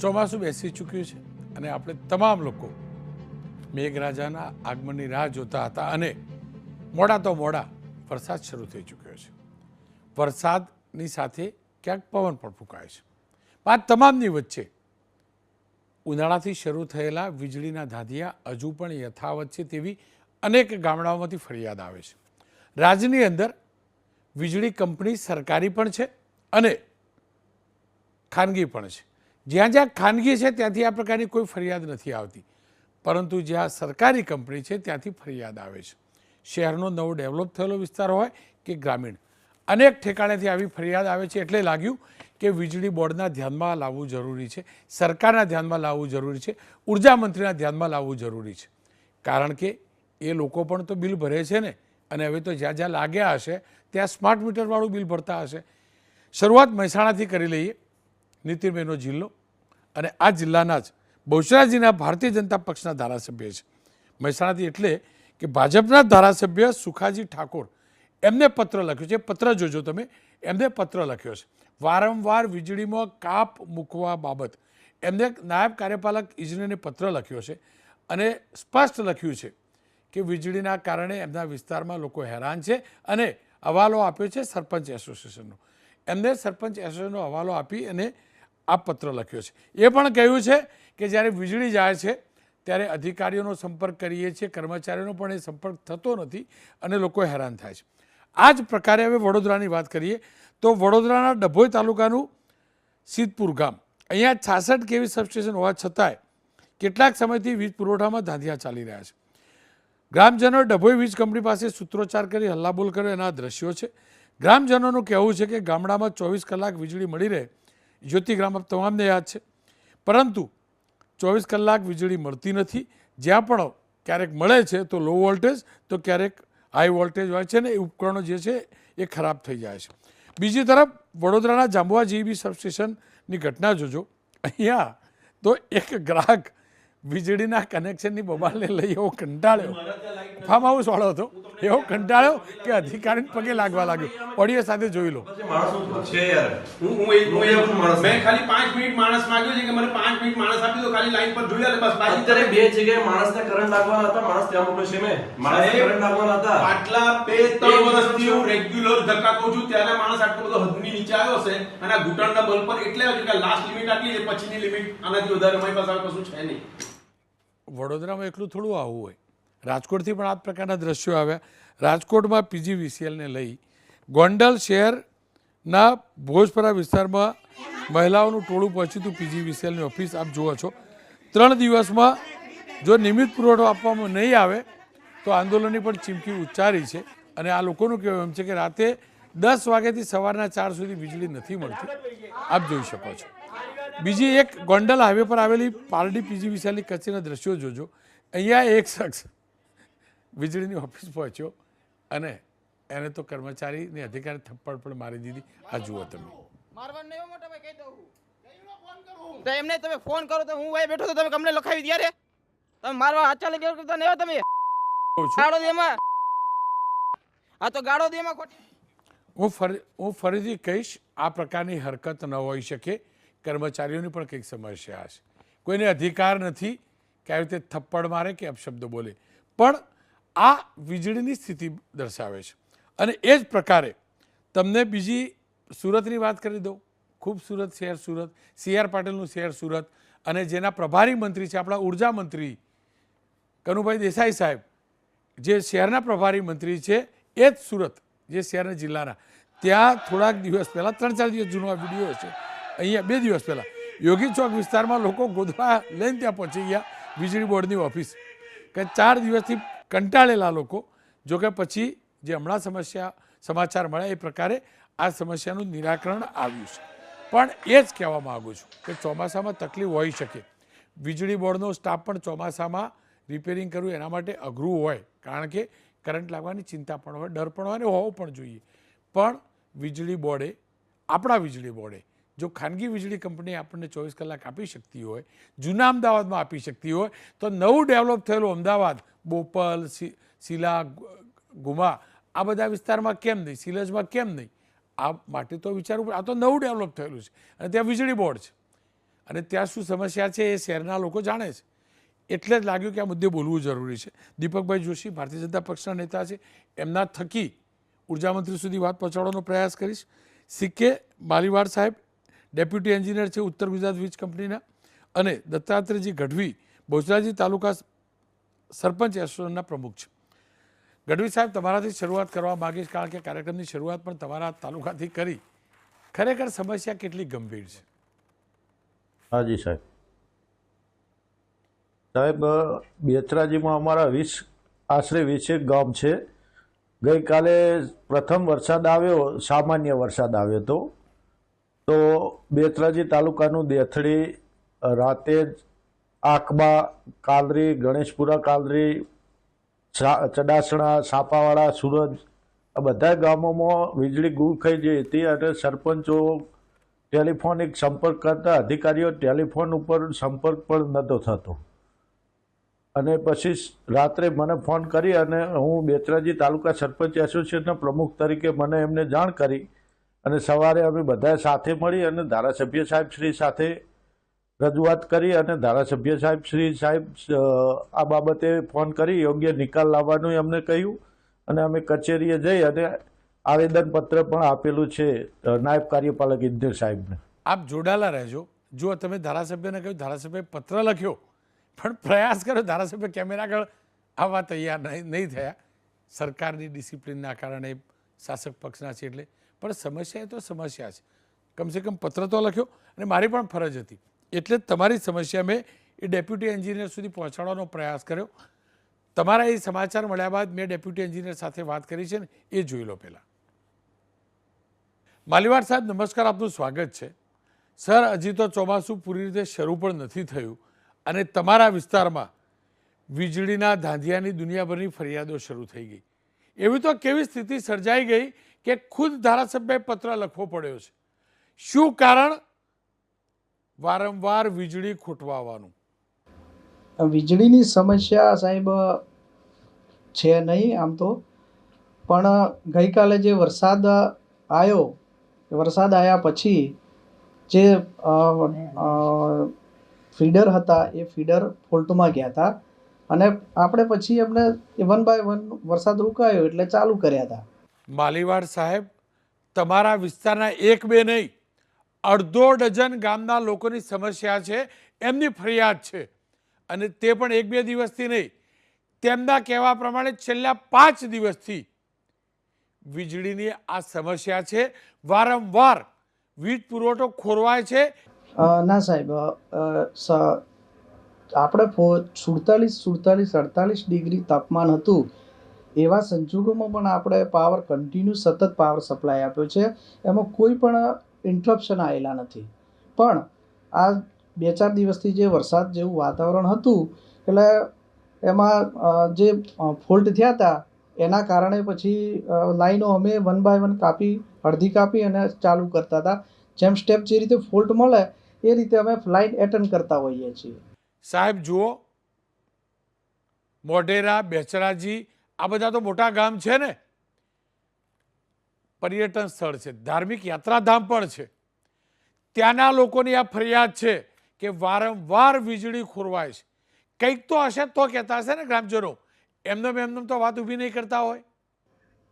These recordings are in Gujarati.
ચોમાસું બેસી ચૂક્યું છે અને આપણે તમામ લોકો મેઘરાજાના આગમનની રાહ જોતા હતા અને મોડા તો મોડા વરસાદ શરૂ થઈ ચૂક્યો છે. વરસાદની સાથે ક્યાંક પવન પણ ફૂંકાય છે. આ તમામની વચ્ચે ઉનાળાથી શરૂ થયેલા વીજળીના ધાધિયા હજુ પણ યથાવત છે તેવી અનેક ગામડાઓમાંથી ફરિયાદ આવે છે. રાજ્યની અંદર વીજળી કંપની સરકારી પણ છે અને ખાનગી પણ છે. જ્યાં જ્યાં ખાનગી છે ત્યાંથી આ પ્રકારની કોઈ ફરિયાદ નથી આવતી, પરંતુ જ્યાં સરકારી કંપની છે ત્યાંથી ફરિયાદ આવે છે. શહેરનો નવો ડેવલપ થયેલો વિસ્તાર હોય કે ગ્રામીણ, અનેક ઠેકાણેથી આવી ફરિયાદ આવે છે. એટલે લાગ્યું કે વીજળી બોર્ડના ધ્યાનમાં લાવવું જરૂરી છે, સરકારના ધ્યાનમાં લાવવું જરૂરી છે, ઉર્જા મંત્રીના ધ્યાનમાં લાવવું જરૂરી છે. કારણ કે એ લોકો પણ તો બિલ ભરે છે ને, અને હવે તો જ્યાં જ્યાં લાગ્યા હશે ત્યાં સ્માર્ટ મીટરવાળું બિલ ભરતા હશે. શરૂઆત મહેસાણાથી કરી લઈએ, નીતિનભાઈનો જિલ્લો, અને આ જિલ્લાના જ બહુચરાજીના ભારતીય જનતા પક્ષના ધારાસભ્ય છે. મહેસાણાથી એટલે કે ભાજપના ધારાસભ્ય સુખાજી ઠાકોર, એમને પત્ર લખ્યો છે. પત્ર જોજો તમે, એમને પત્ર લખ્યો છે. વારંવાર વીજળીમાં કાપ મૂકવા બાબત એમને નાયબ કાર્યપાલક ઇજનેરને પત્ર લખ્યો છે અને સ્પષ્ટ લખ્યું છે કે વીજળીના કારણે એમના વિસ્તારમાં લોકો હેરાન છે અને હવાલો આપ્યો છે સરપંચ એસોસિએશનનો. એમને સરપંચ એસોસિએશનનો હવાલો આપી અને આ પત્ર લખ્યો છે. એ પણ કહ્યું છે કે જ્યારે વીજળી જાય છે ત્યારે અધિકારીઓનો સંપર્ક કરીએ છીએ, કર્મચારીઓનો પણ એ સંપર્ક થતો નથી અને લોકો હેરાન થાય છે. આ જ પ્રકારે હવે વડોદરાની વાત કરીએ તો વડોદરાના ડભોઈ તાલુકાનું સિદ્ધપુર ગામ, અહીંયા 66 કેવી સબસ્ટેશન હોવા છતાંય કેટલાક સમયથી વીજ પુરવઠામાં ધાંધિયા ચાલી રહ્યા છે. ગ્રામજનોએ ડભોઈ વીજ કંપની પાસે સૂત્રોચ્ચાર કરી હલ્લાબોલ કર્યો, એના દ્રશ્યો છે. ગ્રામજનોનું કહેવું છે કે ગામડામાં 24 કલાક વીજળી મળી રહે, જ્યોતિગ્રામ તમામને યાદ છે, પરંતુ 24 કલાક વીજળી મળતી નથી. જ્યાં પણ ક્યારેક મળે છે તો લો વોલ્ટેજ, તો ક્યારેક હાઈ વોલ્ટેજ હોય છે ને એ ઉપકરણો જે છે એ ખરાબ થઈ જાય છે. બીજી તરફ વડોદરાના જાંબુઆ જીબી સબસ્ટેશનની ઘટના જોજો. અહીંયા તો એક ગ્રાહક વીજળીના કનેક્શનની બબાલને લઈ એવો કંટાળ્યો, ફાર્મ હાઉસ વાળો હતો, એવો કંટાળ્યો કે અધિકારીને પગે લાગવા લાગ્યો. ઓડિયો સાથે જોઈ લો. મેં ખાલી 5 મિનિટ માણસ માંગ્યો છે કે મને 5 મિનિટ માણસ આપી દો, ખાલી લાઈન પર જોઈ લે બસ. અત્યારે બે જગ્યાએ માણસને કરંટ લાગવાના હતા, માણસ ત્યાં મોકલ્યો છે. મેં માણસને કરંટ લાગવાના હતા. આટલા 2-3 વર્ષથી હું રેગ્યુલર ધક્કા કહું છું, ત્યારે માણસ આટલો બધો હદની નીચે આવ્યો છે અને આ ઘૂંટણના બલ પર એટલે આવ્યો કે લાસ્ટ લિમિટ આટલી છે, પછીની લિમિટ આનાથી વધારે મારી પાસે આવે કશું છે નહીં. વડોદરામાં એકલું થોડું આવું હોય, રાજકોટથી પણ આ પ્રકારના દ્રશ્યો આવ્યા. રાજકોટમાં પીજીવીસીએલને લઈ ગોંડલ શહેરના ભોજપરા વિસ્તારમાં મહિલાઓનું ટોળું પહોંચ્યું હતું પીજીવીસીએલની ઓફિસ. આપ જુઓ છો, 3 દિવસમાં જો નિયમિત પુરવઠો આપવામાં નહીં આવે તો આંદોલનની પણ ચીમકી ઉચ્ચારી છે. અને આ લોકોનું કહેવું એમ છે કે રાતે 10 વાગ્યાથી સવારના 4 સુધી વીજળી નથી મળતી. આપ જોઈ શકો છો. બીજી એક ગોંડલ હાઈવે પર આવેલી પારડી પીજીવીસીએલની કચેરીના દ્રશ્યો જોજો. અહીંયા એક શખ્સ વીજળીની ઓફિસ પહોંચ્યો અને એને તો કર્મચારીને અધિકારી થપ્પડ પણ મારી દીધી. આ જુઓ તમે. એમને તમે ફોન કરો તો હું ભાઈ બેઠો તો તમે કમને લખાવી ત્યારે તમે મારવા હાચા લઈ કરતા ને તમે ગાડો દેમાં આ તો ગાડો દેમાં ખોટી. હું ફરીથી કહીશ, આ પ્રકારની હરકત ન હોઈ શકે. કર્મચારીઓની પણ કંઈક સમસ્યા હશે. કોઈને અધિકાર નથી કે આવી રીતે થપ્પડ મારે કે અપશબ્દ બોલે, પણ આ વીજળીની સ્થિતિ દર્શાવે છે. અને એ જ પ્રકારે તમને બીજી સુરતની વાત કરી દઉં. ખૂબસૂરત શહેર સુરત, CR પાટીલનું શહેર સુરત, અને જેના પ્રભારી મંત્રી છે આપણા ઉર્જા મંત્રી કનુભાઈ દેસાઈ સાહેબ, જે શહેરના પ્રભારી મંત્રી છે એ જ સુરત, જે શહેરના જિલ્લાના, ત્યાં થોડાક દિવસ પહેલાં 3-4 દિવસ જૂનો આ વિડીયો છે. અહીંયા 2 દિવસ પહેલાં યોગી ચોક વિસ્તારમાં લોકો ગોદડા લઈને ત્યાં પહોંચી ગયા વીજળી બોર્ડની ઓફિસ, કે 4 દિવસથી કંટાળેલા લોકો. જોકે પછી જે હમણાં સમાચાર મળ્યા એ પ્રકારે આ સમસ્યાનું નિરાકરણ આવ્યું છે. પણ એ જ કહેવા માગું છું કે ચોમાસામાં તકલીફ હોઈ શકે. વીજળી બોર્ડનો સ્ટાફ પણ ચોમાસામાં રિપેરિંગ કરવું એના માટે અઘરું હોય, કારણ કે કરંટ લાગવાની ચિંતા પણ હોય, ડર પણ હોય અને હોવો પણ જોઈએ. પણ વીજળી બોર્ડે, આપણા વીજળી બોર્ડે જો ખાનગી વીજળી કંપની આપણને 24 કલાક આપી શકતી હોય, જૂના અમદાવાદમાં આપી શકતી હોય, તો નવું ડેવલપ થયેલું અમદાવાદ, બોપલ, શીલા, ગુમા, આ બધા વિસ્તારમાં કેમ નહીં, સિલજમાં કેમ નહીં? આ માટે તો વિચારવું પડે. આ તો નવું ડેવલપ થયેલું છે અને ત્યાં વીજળી બોર્ડ છે. અને ત્યાં શું સમસ્યા છે એ શહેરના લોકો જાણે છે. એટલે જ લાગ્યું કે આ મુદ્દે બોલવું જરૂરી છે. દીપકભાઈ જોશી ભારતીય જનતા પક્ષના નેતા છે, એમના થકી ઉર્જામંત્રી સુધી વાત પહોંચાડવાનો પ્રયાસ કરીશ. સિક્કે માલીવાડ સાહેબ ડેપ્યુટી એન્જિનિયર છે ઉત્તર ગુજરાત વીજ કંપનીના, અને દત્તાત્રેયજી ગઢવી બહુચરાજી તાલુકા સરપંચ એસોસિએશનના પ્રમુખ છે. ગઢવી સાહેબ, તમારાથી શરૂઆત કરવા માગીશ, કારણ કે કાર્યક્રમની શરૂઆત પણ તમારા તાલુકાથી કરી. ખરેખર સમસ્યા કેટલી ગંભીર છે? હાજી સાહેબ. સાહેબ, બેચરાજીમાં અમારા આશરે 20 ગામ છે. ગઈકાલે પ્રથમ વરસાદ આવ્યો, સામાન્ય વરસાદ આવ્યો હતો. તો બેચરાજી તાલુકાનું દેથડી, રાતેજ, આંકબા, કાલરી, ગણેશપુરા કાલરી, ચડાસણા, સાપાવાડા, સુરજ, આ બધા ગામોમાં વીજળી ગુલ થઈ ગઈ હતી. અને સરપંચો ટેલિફોનિક સંપર્ક કરતા, અધિકારીઓ ટેલિફોન ઉપર સંપર્ક પણ નહોતો થતો. અને પછી રાત્રે મને ફોન કરી અને હું બેચરાજી તાલુકા સરપંચ એસોસિએશનના પ્રમુખ તરીકે મને એમને જાણ કરી. અને સવારે અમે બધા સાથે મળી અને ધારાસભ્ય સાહેબ શ્રી સાથે રજૂઆત કરી. અને ધારાસભ્ય સાહેબ આ બાબતે ફોન કરી યોગ્ય નિકાલ લાવવાનું અમને કહ્યું. અને અમે કચેરીએ જઈ અને આવેદનપત્ર પણ આપેલું છે નાયબ કાર્યપાલક ઇજનેર સાહેબને. આપ જોડાયેલા રહેજો. જો તમે ધારાસભ્યને કહ્યું, ધારાસભ્યએ પત્ર લખ્યો, પણ પ્રયાસ કર્યો, ધારાસભ્ય કેમેરા આગળ આવવા તૈયાર નહીં થયા. સરકારની ડિસિપ્લિનના કારણે શાસક પક્ષના છે એટલે. પણ સમસ્યા એ તો સમસ્યા છે. કમસે કમ પત્ર તો લખ્યો, અને મારી પણ ફરજ હતી એટલે જ તમારી સમસ્યા મેં એ ડેપ્યુટી એન્જિનિયર સુધી પહોંચાડવાનો પ્રયાસ કર્યો. તમારા એ સમાચાર મળ્યા બાદ મેં ડેપ્યુટી એન્જિનિયર સાથે વાત કરી છે ને, એ જોઈ લો પહેલાં. માલીવાડ સાહેબ, નમસ્કાર, આપનું સ્વાગત છે. સર, હજી તો ચોમાસું પૂરી રીતે શરૂ પણ નથી થયું અને તમારા વિસ્તારમાં વીજળીના ધાંધિયાની દુનિયાભરની ફરિયાદો શરૂ થઈ ગઈ. એવી તો કેવી સ્થિતિ સર્જાઈ ગઈ કે ખુદ ધારાસભ્યએ પત્ર લખવો પડ્યો છે. શું કારણ વારંવાર વીજળી ખૂટવા આવવાનું? વીજળીની સમસ્યા સાહેબ છે નહીં આમ તો, પણ ગઈકાલે જે વરસાદ આવ્યા પછી જે ફીડર હતા એ ફીડર ફોલ્ટમાં ગયા હતા. અને આપણે પછી એમને 1 by 1 વરસાદ રોકાયો એટલે ચાલુ કર્યા હતા. માલીવાડ સાહેબ, તમારા વિસ્તારના 1-2 નહીં, અડધો ડઝન ગામના લોકોની સમસ્યા છે, એમની ફરિયાદ છે. અને તે પણ 1-2 દિવસથી નહીં, તેમના કહેવા પ્રમાણે છેલ્લા 5 દિવસથી વીજળીની આ સમસ્યા છે. વારંવાર વીજ પુરવઠો ખોરવાય છે. ના સાહેબ, આપણે 47-48 ડિગ્રી તાપમાન હતું એવા સંજોગોમાં પણ આપણે કન્ટિન્યુ સતત પાવર સપ્લાય આપ્યો છે. એમાં કોઈ પણ ઇન્ટરપ્શન આવેલા નથી. પણ આ 2-4 દિવસથી જે વરસાદ જેવું વાતાવરણ હતું એટલે એમાં જે ફોલ્ટ થયા હતા એના કારણે પછી લાઈનો અમે 1 by 1 અડધી કાપી અને ચાલુ કરતા હતા. જેમ સ્ટેપ જે રીતે ફોલ્ટ મળે એ રીતે અમે લાઈન એટેન્ડ કરતા હોઈએ છીએ. સાહેબ જુઓ, મોઢેરા, બેચરાજી, આ બધા તો મોટા ગામ છે ને, પર્યટન સ્થળ છે, ધાર્મિક યાત્રાધામ પણ છે. ત્યાંના લોકોની આ ફરિયાદ છે કે વારંવાર વીજળી ખોરવાય છે. કંઈક તો હશે તો કહેતા હશે ને ગ્રામજનો, એમને તો વાત ઊભી નહીં કરતા હોય.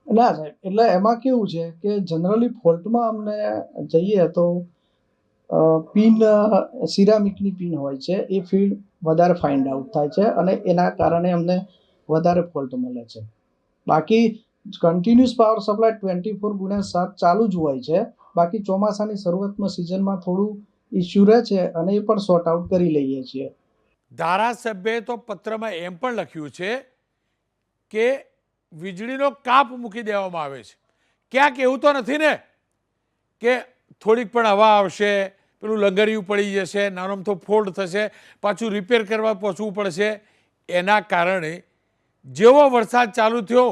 ના સાહેબ, એટલે એમાં કેવું છે કે જનરલી ફોલ્ટમાં અમને જઈએ તો પિન સિરામિકની પિન હોય છે, એ ફીડ વધારે ફાઇન્ડ આઉટ થાય છે અને એના કારણે અમને વધારે ફોલ્ટ મળે છે. બાકી કન્ટિન્યુઅસ પાવર સપ્લાય 24/7 ચાલુ જ હોય છે. બાકી ચોમાસાની શરૂઆતમાં સિઝનમાં થોડું ઇસ્યુ રહે છે અને એ પણ સોર્ટ આઉટ કરી લઈએ છીએ. ધારાસભ્યએ તો પત્રમાં એમ પણ લખ્યું છે કે વીજળીનો કાપ મૂકી દેવામાં આવે છે. ક્યાંક એવું તો નથી ને કે થોડીક પણ હવા આવશે, પેલું લંગરિયું પડી જશે, નાનો અમથો ફોલ્ટ થશે, પાછું રિપેર કરવા પહોંચવું પડશે, એના કારણે જેવો વરસાદ ચાલુ થયો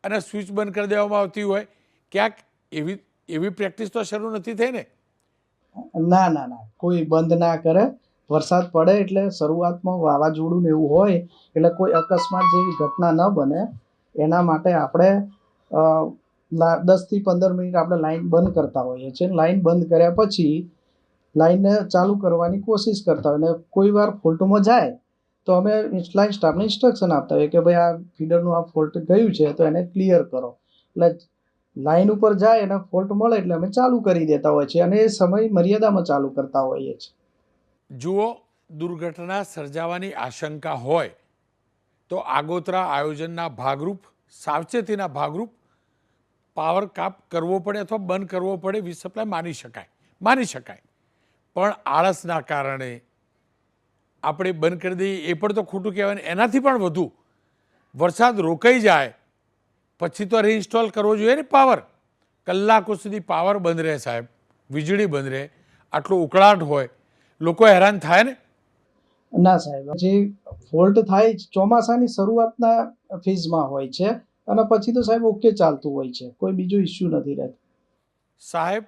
અને સ્વિચ બંધ કરી દેવામાં આવતી હોય, ક્યાંક એવી પ્રેક્ટિસ તો શરૂ નથી થઈ ને? ના, કોઈ બંધ ના કરે. વરસાદ પડે એટલે શરૂઆતમાં વાવાઝોડું ને એવું હોય એટલે કોઈ અકસ્માત જેવી ઘટના ન બને એના માટે આપણે 10 થી 15 મિનિટ આપણે લાઈન બંધ કરતા હોઈએ છીએ. લાઈન બંધ કર્યા પછી લાઈનને ચાલુ કરવાની કોશિશ કરતા હોય અને કોઈ વાર ફોલ્ટમાં જાય તો અમે લાઈન સ્ટાફને ઇન્સ્ટ્રક્શન આપતા હોઈએ કે ભાઈ આ ફીડરનું આ ફોલ્ટ ગયું છે તો એને ક્લિયર કરો. એટલે લાઈન ઉપર જાય અને ફોલ્ટ મળે એટલે અમે ચાલુ કરી દેતા હોય છે અને એ સમય મર્યાદામાં ચાલુ કરતા હોઈએ છીએ. જુઓ, દુર્ઘટના સર્જાવાની આશંકા હોય તો આગોતરા આયોજનના ભાગરૂપ, સાવચેતીના ભાગરૂપ પાવર કાપ કરવો પડે અથવા બંધ કરવો પડે, વીજ સપ્લાય માની શકાય. પણ આળસના કારણે આપણે બંધ કરી દઈએ એ પણ તો ખોટું કહેવાય ને. એનાથી પણ વધુ વરસાદ રોકાઈ જાય પછી તો રીઇન્સ્ટોલ કરવો જોઈએ ને પાવર. કલાકો સુધી પાવર બંધ રહે સાહેબ, વીજળી બંધ રહે, આટલો ઉકળાટ હોય, લોકો હેરાન થાય ને. ના સાહેબ, જે ફોલ્ટ થાય ચોમાસાની શરૂઆતના ફેઝમાં હોય છે અને પછી તો સાહેબ ઓકે ચાલતું હોય છે, કોઈ બીજો ઇસ્યુ નથી રહેતો. સાહેબ,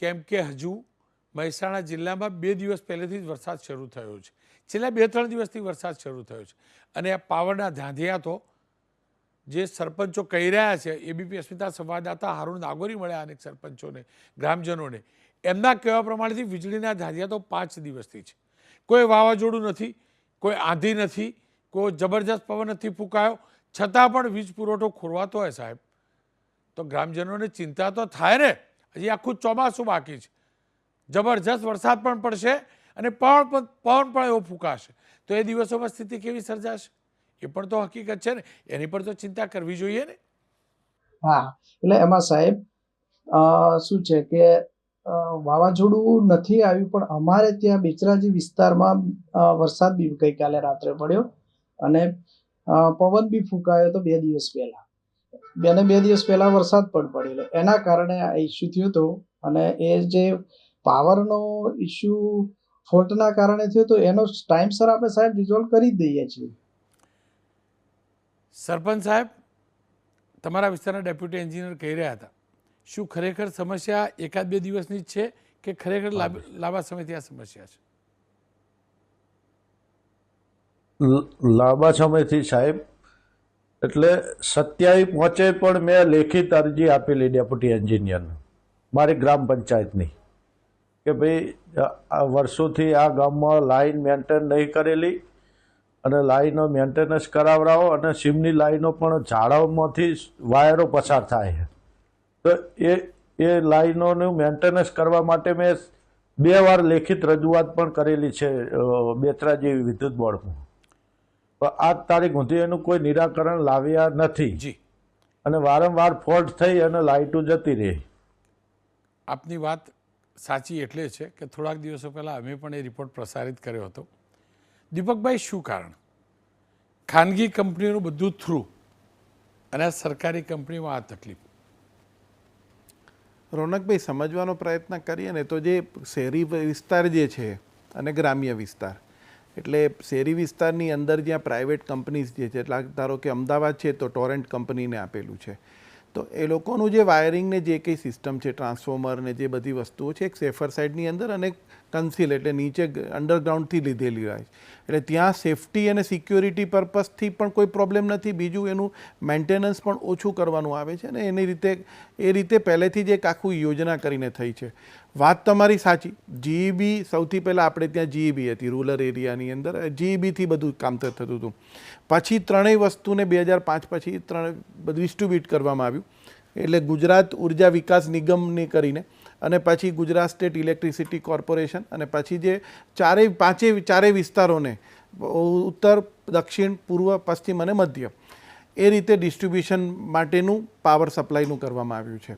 કેમ કે હજુ મહેસાણા જિલ્લામાં 2 દિવસ પહેલેથી જ વરસાદ શરૂ થયો છે. છેલ્લા 2-3 દિવસથી વરસાદ શરૂ થયો છે અને આ પાવરના ધાંધિયા તો જે સરપંચો કહી રહ્યા છે, એબીપી અસ્મિતા સંવાદદાતા હારૂન નાગોરી મળ્યા અનેક સરપંચોને, ગ્રામજનોને, એમના કહેવા પ્રમાણેથી વીજળીના ધાંધિયા તો 5 દિવસથી છે. કોઈ વાવાઝોડું નથી, કોઈ આંધી નથી, કોઈ જબરજસ્ત પવન નથી ફૂંકાયો, છતાં પણ વીજ પુરવઠો ખોરવાતો હોય સાહેબ, તો ગ્રામજનોને ચિંતા તો થાય ને. હજી આખું ચોમાસું બાકી છે, જબરજસ્ત વરસાદ પણ પડશે અને પવન પણ એવો ફૂંકાશે, તો એ દિવસોમાં સ્થિતિ કેવી સર્જાશે એ પણ તો હકીકત છે ને. એની પર તો ચિંતા કરવી જોઈએ ને. હા, એટલે એમાં સાહેબ શું છે કે વાવાઝોડું નથી આવ્યું પણ અમારે ત્યાં બેચરાજી વિસ્તારમાં વરસાદ બી ગઈકાલે રાત્રે પડ્યો અને પવન બી ફૂંકાયો તો 2 દિવસ પહેલા. 2 દિવસ પહેલા વરસાદ પણ પડેલો, એના કારણે આ ઇસ્યુ થયો હતો. અને એ જે પાવરનો ઇસ્યુ ફોલ્ટના કારણે થયો તો એનો ટાઈમસર આપણે સાહેબ રિઝોલ્વ કરી જ દઈએ છીએ. સરપંચ સાહેબ, તમારા વિસ્તારના ડેપ્યુટી એન્જિનિયર કહી રહ્યા હતા, શું ખરેખર સમસ્યા 1-2 દિવસની જ છે કે ખરેખર લાંબા સમયથી આ સમસ્યા છે? લાંબા સમયથી સાહેબ. એટલે 27 પહોંચે પણ મેં લેખિત અરજી આપેલી ડેપ્યુટી એન્જિનિયરને મારી ગ્રામ પંચાયતની કે ભાઈ આ વર્ષોથી આ ગામમાં લાઈન મેન્ટેન નહીં કરેલી અને લાઈનો મેન્ટેનન્સ કરાવડાવો અને સીમની લાઈનો પણ ઝાડોમાંથી વાયરો પસાર થાય છે, તો એ લાઈનોનું મેન્ટેનન્સ કરવા માટે મેં 2 વાર લેખિત રજૂઆત પણ કરેલી છે બેચરાજી વિદ્યુત બોર્ડમાં. પણ આજ તારીખ સુધી એનું કોઈ નિરાકરણ લાવ્યા નથી જી, અને વારંવાર ફોલ્ટ થઈ અને લાઇટો જતી રહી. આપની વાત સાચી એટલે છે કે થોડાક દિવસો પહેલાં અમે પણ એ રિપોર્ટ પ્રસારિત કર્યો હતો. દીપકભાઈ, શું કારણ ખાનગી કંપનીઓનું બધું થ્રુ અને સરકારી કંપનીમાં આ તકલીફ? રોનકભાઈ, સમજવાનો પ્રયત્ન કરીએ ને તો જે શહેરી વિસ્તાર જે છે અને ગ્રામ્ય વિસ્તાર, એટલે શહેરી વિસ્તારની અંદર જ્યાં પ્રાઇવેટ કંપનીઝ જે છે, એટલે ધારો કે અમદાવાદ છે તો ટોરેન્ટ કંપનીને આપેલું છે, તો એ લોકોનું જે વાયરિંગ ને જે કંઈ સિસ્ટમ છે, ટ્રાન્સફોર્મર ને જે બધી વસ્તુઓ છે, એક સેફર સાઇડની અંદર અને કન્સીલ એટલે નીચે અંડરગ્રાઉન્ડથી લીધેલી હોય, એટલે ત્યાં સેફટી અને સિક્યોરિટી પર્પઝથી પણ કોઈ પ્રોબ્લેમ નથી. બીજું એનું મેન્ટેનન્સ પણ ઓછું કરવાનું આવે છે અને એ રીતે પહેલેથી જ એક આખું યોજના કરીને થઈ છે. વાત તમારી સાચી. જીઈબી સૌથી પહેલાં આપણે ત્યાં જીઈબી હતી રૂરલ એરિયાની અંદર, જીઈબીથી બધું કામ થતું હતું. પછી 3 વસ્તુને 2005 પછી બધું ડિસ્ટ્રીબ્યુટ કરવામાં આવ્યું, એટલે ગુજરાત ઉર્જા વિકાસ નિગમને કરીને અને પછી ગુજરાત સ્ટેટ ઇલેક્ટ્રિસિટી કોર્પોરેશન અને પછી જે ચારેય વિસ્તારોને ઉત્તર, દક્ષિણ, પૂર્વ, પશ્ચિમ અને મધ્ય એ રીતે ડિસ્ટ્રીબ્યુશન માટેનું પાવર સપ્લાયનું કરવામાં આવ્યું છે.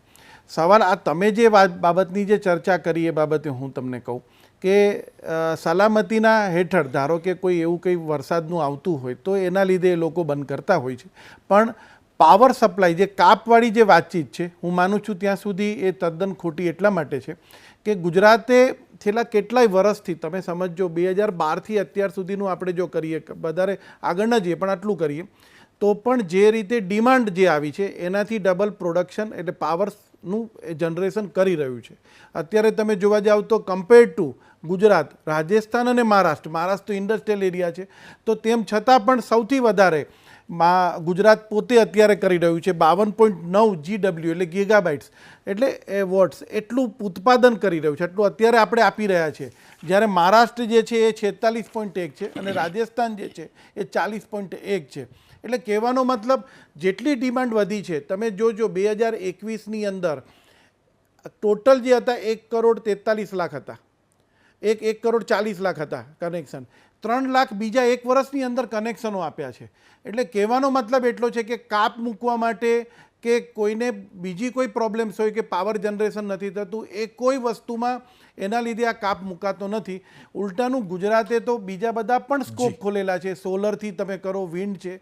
સવાલ આ તમે જે બાબતની જે ચર્ચા કરી એ બાબતે હું તમને કહું કે સલામતીના હેઠળ ધારો કે કોઈ એવું કંઈ વરસાદનું આવતું હોય તો એના લીધે એ લોકો બંધ કરતા હોય છે, પણ પાવર સપ્લાય જે કાપવાળી જે વાતચીત છે, હું માનું છું ત્યાં સુધી એ તદ્દન ખોટી એટલા માટે છે કે ગુજરાતે છેલ્લા કેટલાય વર્ષથી, તમે સમજો 2012થી અત્યાર સુધીનું આપણે જો કરીએ, વધારે આગળ ન જઈએ પણ આટલું કરીએ, તો પણ જે રીતે ડિમાન્ડ જે આવી છે એનાથી ડબલ પ્રોડક્શન એટલે પાવરનું જનરેશન કરી રહ્યું છે. અત્યારે તમે જોવા જાઓ તો કમ્પેર ટુ ગુજરાત, રાજસ્થાન અને મહારાષ્ટ્ર તો ઇન્ડસ્ટ્રીયલ એરિયા છે, તો તેમ છતાં પણ સૌથી વધારે ગુજરાત પોતે અત્યારે કરી રહ્યું છે 52.9 GW એટલે ગીગાબાઇટ્સ એટલે વોટ્સ એટલું ઉત્પાદન કરી રહ્યું છે, એટલું અત્યારે આપણે આપી રહ્યા છે. જ્યારે મહારાષ્ટ્ર જે છે એ 46.1 છે અને રાજસ્થાન જે છે એ 40.1 છે. એટલે કહેવાનો મતલબ જેટલી ડિમાન્ડ વધી છે, તમે જોજો 2021ની અંદર ટોટલ જે હતા 1,43,00,000 હતા, 1,40,00,000 હતા કનેક્શન. 3 લાખ બીજા 1 વર્ષની અંદર કનેક્શનો આપ્યા છે. એટલે કહેવાનો મતલબ એટલો છે કે કાપ મૂકવા માટે કે કોઈને બીજી કોઈ પ્રોબ્લેમ્સ હોય કે પાવર જનરેશન નથી થતું, એ કોઈ વસ્તુમાં એના લીધે આ કાપ મુકાતો નથી. ઉલટાનું ગુજરાતે તો બીજા બધા પણ સ્કોપ ખોલેલા છે. સોલરથી તમે કરો, વિન્ડ છે,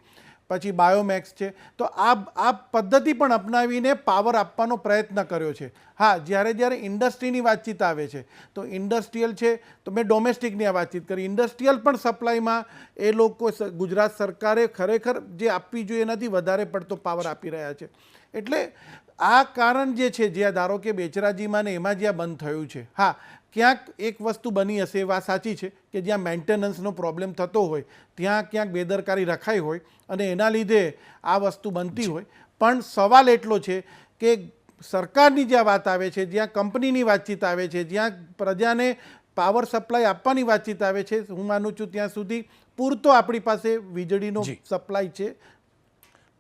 પછી બાયોમેક્સ છે. તો આ પદ્ધતિ પણ અપનાવીને પાવર આપવાનો પ્રયત્ન કર્યો છે. હા, જ્યારે ઇન્ડસ્ટ્રીની વાતચીત આવે છે તો ઇન્ડસ્ટ્રીયલ છે, તો મેં ડોમેસ્ટિકની આ વાતચીત કરી. ઇન્ડસ્ટ્રીયલ પણ સપ્લાયમાં એ લોકો ગુજરાત સરકારે ખરેખર જે આપવી જોઈએ એનાથી વધારે પડતો પાવર આપી રહ્યા છે. એટલે આ કારણ જે છે, જ્યાં ધારો કે બેચરાજીમાં ને એમાં જ્યાં બંધ થયું છે, હા ક્યાંક એક વસ્તુ બની હશે, એ વાત સાચી છે કે જ્યાં મેન્ટેનન્સનો પ્રોબ્લેમ થતો હોય ત્યાં ક્યાંક બેદરકારી રખાઈ હોય અને એના લીધે આ વસ્તુ બનતી હોય. પણ સવાલ એટલો છે કે સરકારની જ્યાં વાત આવે છે, જ્યાં કંપનીની વાતચીત આવે છે, જ્યાં પ્રજાને પાવર સપ્લાય આપવાની વાતચીત આવે છે, હું માનું છું ત્યાં સુધી પૂરતો આપણી પાસે વીજળીનો સપ્લાય છે.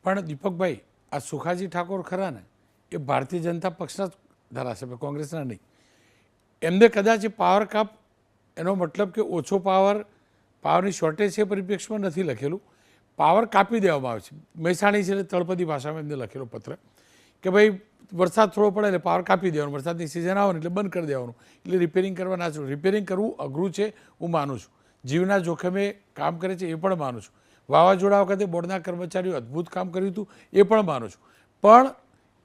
પણ દીપકભાઈ, આ સુખાજી ઠાકોર ખરા ને, એ ભારતીય જનતા પક્ષના ધારાસભ્ય, કોંગ્રેસના નહીં. એમને કદાચ પાવર કાપ એનો મતલબ કે ઓછો પાવરની શોર્ટેજ છે પરિપ્રેક્ષમાં નથી લખેલું, પાવર કાપી દેવામાં આવે છે. મહેસાણી છે તળપદી ભાષામાં એમને લખેલો પત્ર કે ભાઈ વરસાદ થોડો પડે એટલે પાવર કાપી દેવાનું, વરસાદની સિઝન આવે એટલે બંધ કરી દેવાનું, એટલે રિપેરિંગ કરવા ના છું. રિપેરિંગ કરવું અઘરું છે, હું માનું છું. જીવના જોખમે કામ કરે છે, એ પણ માનું છું. વાવાઝોડા વખતે બોર્ડના કર્મચારીઓ અદ્ભુત કામ કર્યું હતું, એ પણ માનું છું. પણ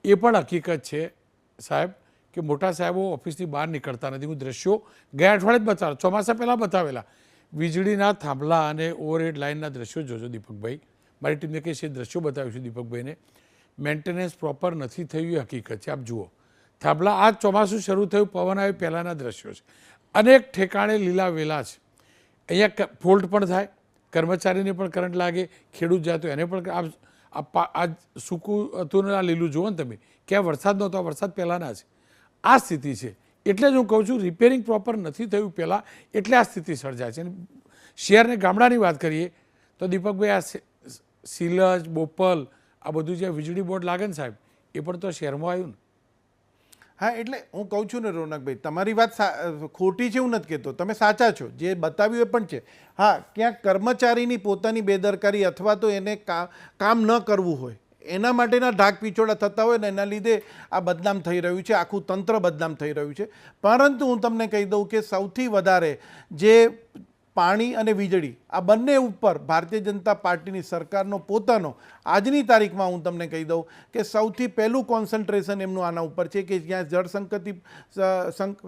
એ પણ હકીકત છે સાહેબ કે મોટા સાહેબો ઓફિસની બહાર નીકળતા નથી. હું દ્રશ્યો ગયા અઠવાડિયે જ બતાવેલા, ચોમાસા પહેલાં બતાવેલા, વીજળીના થાંભલા અને ઓવરહેડ લાઇનના દ્રશ્યો જોજો દીપકભાઈ. મારી ટીમને કહીશ એ દ્રશ્યો બતાવ્યું છે દીપકભાઈને. મેન્ટેનન્સ પ્રોપર નથી થયું એ હકીકત છે. આપ જુઓ થાંભલા, આ ચોમાસું શરૂ થયું પવન આવે પહેલાંના દ્રશ્યો છે. અનેક ઠેકાણે લીલા વેલા છે. અહીંયા ફોલ્ટ પણ થાય, કર્મચારીને પણ કરંટ લાગે, ખેડૂત જાય તો એને પણ. આ સૂકું હતું ને આ લીલું જુઓ ને તમે, ક્યાં વરસાદ નહોતો, વરસાદ પહેલાંના છે. આ સ્થિતિ છે. એટલે જ હું કહું છું રિપેરિંગ પ્રોપર નથી થયું પહેલાં, એટલે આ સ્થિતિ સર્જાય છે. શહેર ને ગામડાની વાત કરીએ તો દીપકભાઈ, આ સિલજ, બોપલ, આ બધું જે વીજળી બોર્ડ લાગે ને સાહેબ, એ પણ તો શહેરમાં આવ્યું ને. હા, એટલે હું કહું છું ને રોનકભાઈ, તમારી વાત ખોટી છે, હું નથી કહેતો, તમે સાચા છો, જે બતાવ્યું એ પણ છે. હા, ક્યાંક કર્મચારીની પોતાની બેદરકારી અથવા તો એને કામ ન કરવું હોય એના માટેના ઢાક પીછોડા થતા હોય ને એના લીધે આ બદનામ થઈ રહ્યું છે, આખું તંત્ર બદનામ થઈ રહ્યું છે. પરંતુ હું તમને કહી દઉં કે સૌથી વધારે જે પાણી અને વીજળી આ બંને ઉપર ભારતીય જનતા પાર્ટીની સરકારનો પોતાનો આજની તારીખમાં હું તમને કહી દઉં કે સૌથી પહેલું કોન્સન્ટ્રેશન એમનું આના ઉપર છે કે જ્યાં જળ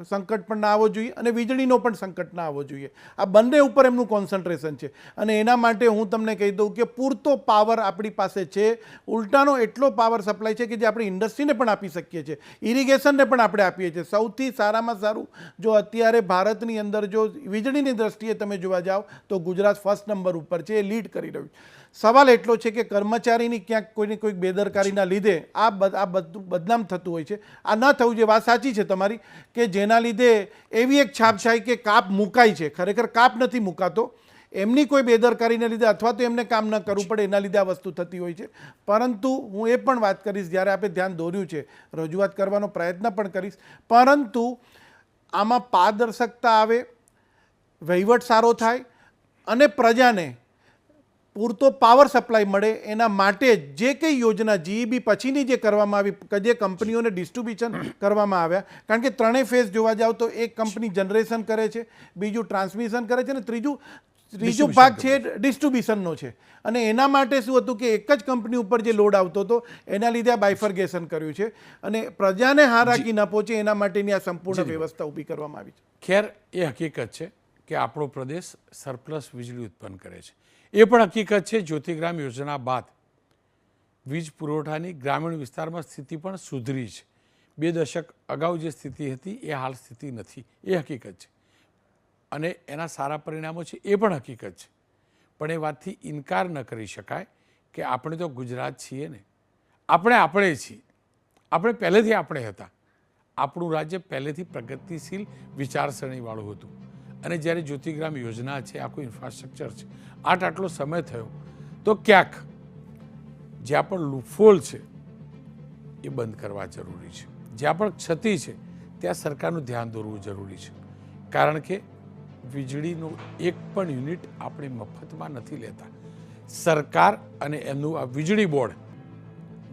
સંકટ પણ ના આવવો જોઈએ અને વીજળીનો પણ સંકટ ના આવવો જોઈએ. આ બંને ઉપર એમનું કોન્સન્ટ્રેશન છે અને એના માટે હું તમને કહી દઉં કે પૂરતો પાવર આપણી પાસે છે. ઉલટાનો એટલો પાવર સપ્લાય છે કે જે આપણે ઇન્ડસ્ટ્રીને પણ આપી શકીએ છીએ, ઇરિગેશનને પણ આપણે આપીએ છીએ. સૌથી સારામાં સારું જો અત્યારે ભારતની અંદર જો વીજળીની દ્રષ્ટિએ તમે જોવા જાઓ તો ગુજરાત ફર્સ્ટ નંબર ઉપર છે, એ લીડ કરી રહ્યું. સવાલ એટલો છે કે કર્મચારીની ક્યાંક કોઈને કોઈક બેદરકારીના લીધે આ બધું બદનામ થતું હોય છે. આ ન થવું જોઈએ. વાત સાચી છે તમારી કે જેના લીધે એવી એક છાપ થાય કે કાપ મુકાય છે, ખરેખર કાપ નથી મુકાતો, એમની કોઈ બેદરકારીને લીધે અથવા તો એમને કામ ન કરવું પડે એના લીધે આ વસ્તુ થતી હોય છે. પરંતુ હું એ પણ વાત કરીશ, જ્યારે આપણે ધ્યાન દોર્યું છે, રજૂઆત કરવાનો પ્રયત્ન પણ કરીશ, પરંતુ આમાં પારદર્શકતા આવે, વહીવટ સારો થાય અને પ્રજાને પૂરતો પાવર સપ્લાય મળે એના માટે જે કંઈ યોજના જીઈબી પછીની જે કરવામાં આવી, જે કંપનીઓને ડિસ્ટ્રીબ્યુશન કરવામાં આવ્યા, કારણ કે ત્રણેય ફેઝ જોવા જાવ તો એક કંપની જનરેશન કરે છે, બીજું ટ્રાન્સમિશન કરે છે અને ત્રીજો ભાગ છે ડિસ્ટ્રીબ્યુશનનો છે. અને એના માટે શું હતું કે એક જ કંપની ઉપર જે લોડ આવતો હતો એના લીધે આ બાયફર્ગેશન કર્યું છે અને પ્રજાને હારાકી ન પહોંચે એના માટેની આ સંપૂર્ણ વ્યવસ્થા ઊભી કરવામાં આવી છે. ખેર, એ હકીકત છે કે આપણો પ્રદેશ સરપ્લસ વીજળી ઉત્પન્ન કરે છે. એ પણ હકીકત છે જ્યોતિગ્રામ યોજના બાદ વીજ પુરવઠાની ગ્રામીણ વિસ્તારમાં સ્થિતિ પણ સુધરી છે. 2 દશક અગાઉ જે સ્થિતિ હતી એ હાલ સ્થિતિ નથી, એ હકીકત છે. અને એના સારા પરિણામો છે, એ પણ હકીકત છે. પણ એ વાતથી ઇનકાર ન કરી શકાય કે આપણે તો ગુજરાત છીએ ને, આપણે છીએ, આપણે પહેલેથી આપણે હતા. આપણું રાજ્ય પહેલેથી પ્રગતિશીલ વિચારસરણીવાળું હતું. અને જ્યારે જ્યોતિગ્રામ યોજના છે, આખું ઇન્ફ્રાસ્ટ્રક્ચર છે, આટલો સમય થયો તો ક્યાંક જ્યાં પણ લૂફોલ છે એ બંધ કરવા જરૂરી છે. જ્યાં પણ ક્ષતિ છે ત્યાં સરકારનું ધ્યાન દોરવું જરૂરી છે. કારણ કે વીજળીનું એક પણ યુનિટ આપણે મફતમાં નથી લેતા. સરકાર અને એમનું આ વીજળી બોર્ડ,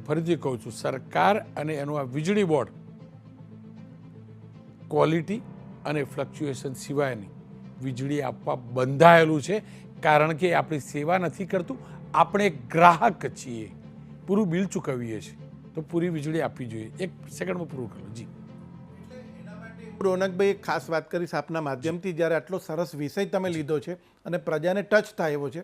ફરીથી કહું છું, સરકાર અને એનું આ વીજળી બોર્ડ ક્વોલિટી અને ફ્લક્ચ્યુએશન સિવાયની વીજળી આપવા બંધાયેલું છે. કારણ કે આપણી સેવા નથી કરતું, આપણે ગ્રાહક છીએ, પૂરું બિલ ચૂકવીએ છીએ, તો પૂરી વીજળી આપવી જોઈએ. એક સેકન્ડમાં પૂરું કરો. જી રોનકભાઈ, એક ખાસ વાત કરીશ આપના માધ્યમથી. જ્યારે આટલો સરસ વિષય તમે લીધો છે અને પ્રજાને ટચ થાય એવો છે,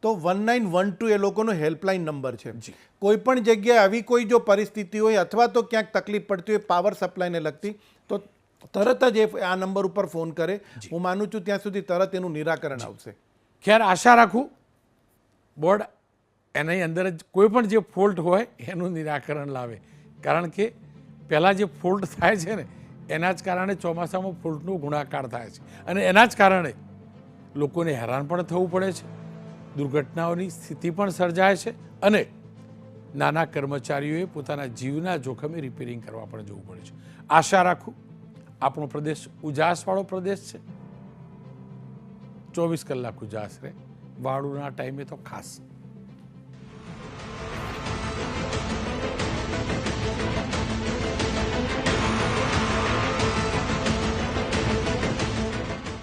તો 1912 એ લોકોનો હેલ્પલાઇન નંબર છે. કોઈ પણ જગ્યાએ આવી કોઈ જો પરિસ્થિતિ હોય અથવા તો ક્યાંક તકલીફ પડતી હોય પાવર સપ્લાયને લગતી, તો તરત જ આ નંબર ઉપર ફોન કરે. હું માનું છું ત્યાં સુધી તરત એનું નિરાકરણ આવશે. ખેર, આશા રાખું બોર્ડ એની અંદર જ કોઈ પણ જે ફોલ્ટ હોય એનું નિરાકરણ લાવે. કારણ કે પહેલાં જે ફોલ્ટ થાય છે ને એના જ કારણે ચોમાસામાં ફોલ્ટનું ગુણાકાર થાય છે અને એના જ કારણે લોકોને હેરાન પણ થવું પડે છે, દુર્ઘટનાઓની સ્થિતિ પણ સર્જાય છે અને નાના કર્મચારીઓએ પોતાના જીવના જોખમે રિપેરિંગ કરવા પણ જવું પડે છે. આશા રાખું આપણો પ્રદેશ ઉજાસવાળો પ્રદેશ છે, 24 કલાક ઉજાસ રહે, વાળુના ટાઈમે તો ખાસ.